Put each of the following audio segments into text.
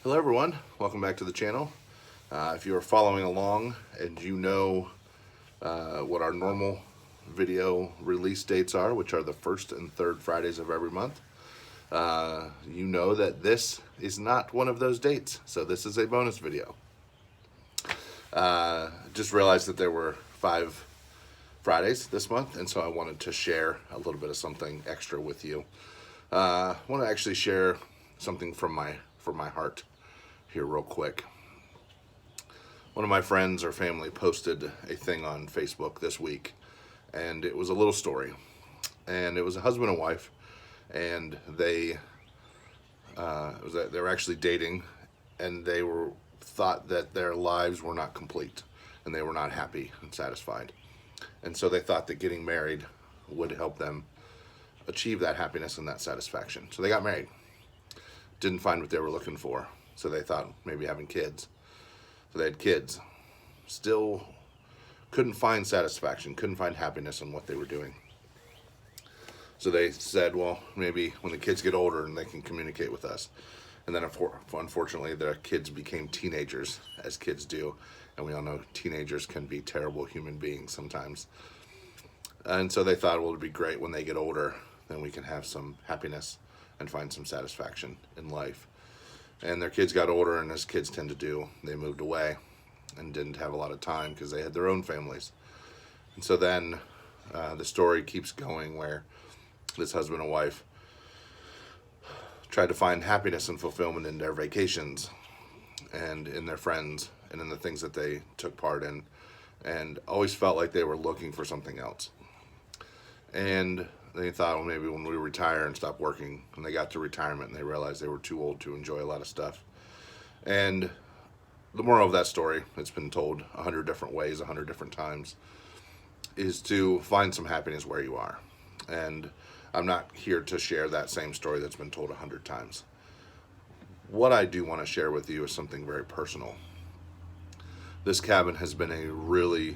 Hello everyone, welcome back to the channel. If you are following along and you know what our normal video release dates are, which are the first and third Fridays of every month, you know that this is not one of those dates, so this is a bonus video. Just realized that there were 5 Fridays this month, and so I wanted to share a little bit of something extra with you. I want to actually share something from my heart here real quick. One of my friends or family posted a thing on Facebook this week, and it was a little story, and it was a husband and wife, and they were actually dating, and they thought that their lives were not complete, and they were not happy and satisfied, and so they thought that getting married would help them achieve that happiness and that satisfaction. So they got married, didn't find what they were looking for. So they thought maybe having kids. So they had kids. Still couldn't find satisfaction, couldn't find happiness in what they were doing. So they said, well, maybe when the kids get older and they can communicate with us. And then unfortunately their kids became teenagers, as kids do. And we all know teenagers can be terrible human beings sometimes. And so they thought, well, it'd be great when they get older, then we can have some happiness and find some satisfaction in life. And their kids got older, and as kids tend to do, they moved away and didn't have a lot of time because they had their own families. And so then the story keeps going where this husband and wife tried to find happiness and fulfillment in their vacations and in their friends and in the things that they took part in, and always felt like they were looking for something else. And they thought, well, maybe when we retire and stop working, and they got to retirement and they realized they were too old to enjoy a lot of stuff. And the moral of that story, it's been told 100 different ways, 100 different times, is to find some happiness where you are. And I'm not here to share that same story that's been told 100 times. What I do want to share with you is something very personal. This cabin has been a really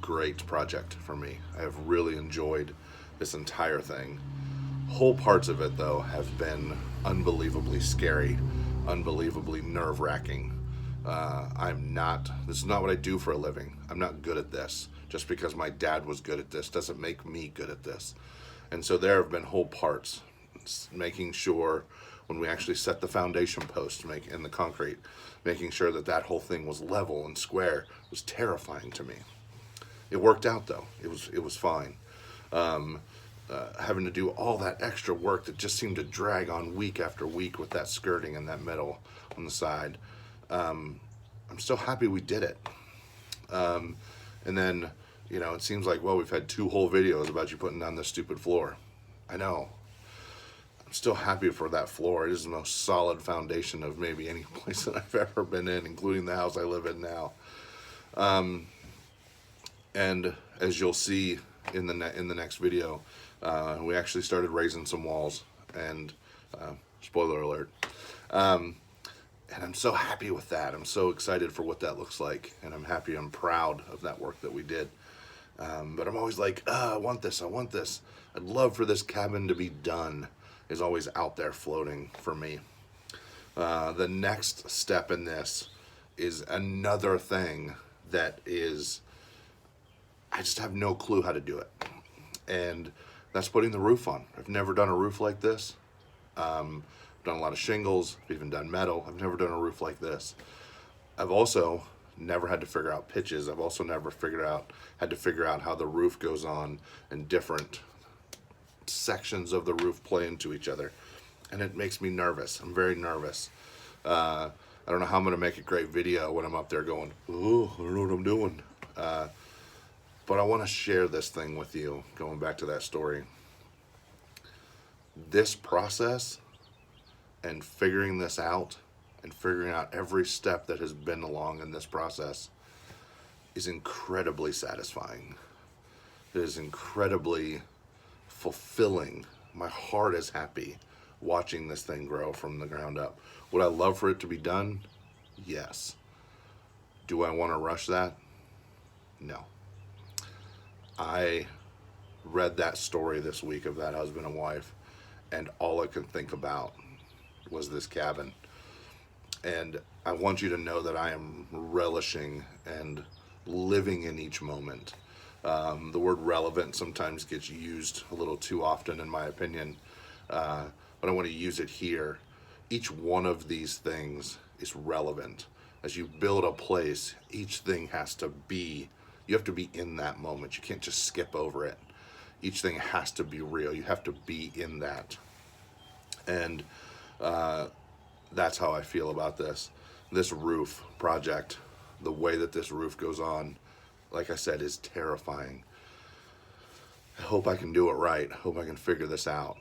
great project for me. I have really enjoyed this entire thing. Whole parts of it, though, have been unbelievably scary, unbelievably nerve-wracking. This is not what I do for a living. I'm not good at this. Just because my dad was good at this doesn't make me good at this. And so there have been whole parts, making sure when we actually set the foundation post in the concrete, making sure that that whole thing was level and square was terrifying to me. It worked out, though. It was fine. Having to do all that extra work that just seemed to drag on week after week with that skirting and that metal on the side. I'm still happy we did it. And then, it seems like, well, we've had 2 whole videos about you putting down this stupid floor. I know. I'm still happy for that floor. It is the most solid foundation of maybe any place that I've ever been in, including the house I live in now. And as you'll see in the next video, we actually started raising some walls, and spoiler alert. And I'm so happy with that. I'm so excited for what that looks like, and I'm proud of that work that we did. But I'm always like, I want this. I'd love for this cabin to be done, is always out there floating for me. The next step in this is another thing that is, I just have no clue how to do it. And that's putting the roof on. I've never done a roof like this. I've done a lot of shingles, I've even done metal. I've never done a roof like this. I've also never had to figure out pitches. I've also never had to figure out how the roof goes on and different sections of the roof play into each other. And it makes me nervous. I'm very nervous. I don't know how I'm going to make a great video when I'm up there going, oh, I don't know what I'm doing. But I want to share this thing with you, going back to that story. This process and figuring this out and figuring out every step that has been along in this process is incredibly satisfying. It is incredibly fulfilling. My heart is happy watching this thing grow from the ground up. Would I love for it to be done? Yes. Do I want to rush that? No. I read that story this week of that husband and wife, and all I could think about was this cabin. And I want you to know that I am relishing and living in each moment. The word relevant sometimes gets used a little too often, in my opinion, but I want to use it here. Each one of these things is relevant. As you build a place, each thing has to be, you have to be in that moment. You can't just skip over it. Each thing has to be real. You have to be in that. And that's how I feel about this roof project. The way that this roof goes on, like I said, is terrifying. I hope I can do it right. I hope I can figure this out.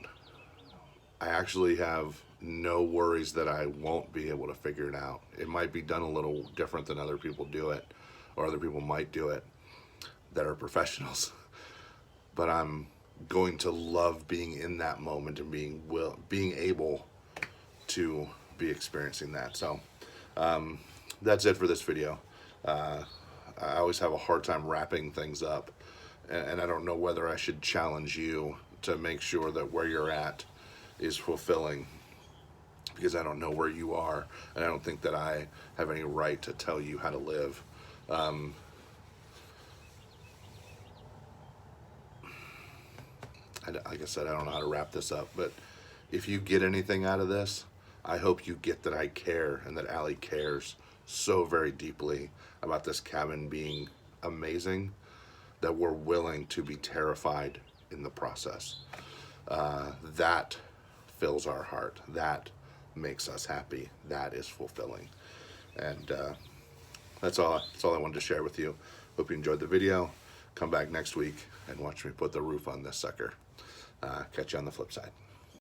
I actually have no worries that I won't be able to figure it out. It might be done a little different than other people do it, or other people might do it that are professionals. But I'm going to love being in that moment and being able to be experiencing that. So that's it for this video. I always have a hard time wrapping things up, and I don't know whether I should challenge you to make sure that where you're at is fulfilling, because I don't know where you are, and I don't think that I have any right to tell you how to live. Like I said, I don't know how to wrap this up, but if you get anything out of this, I hope you get that I care and that Allie cares so very deeply about this cabin being amazing that we're willing to be terrified in the process. That fills our heart. That makes us happy. That is fulfilling. And that's all I wanted to share with you. Hope you enjoyed the video. Come back next week and watch me put the roof on this sucker. Catch you on the flip side.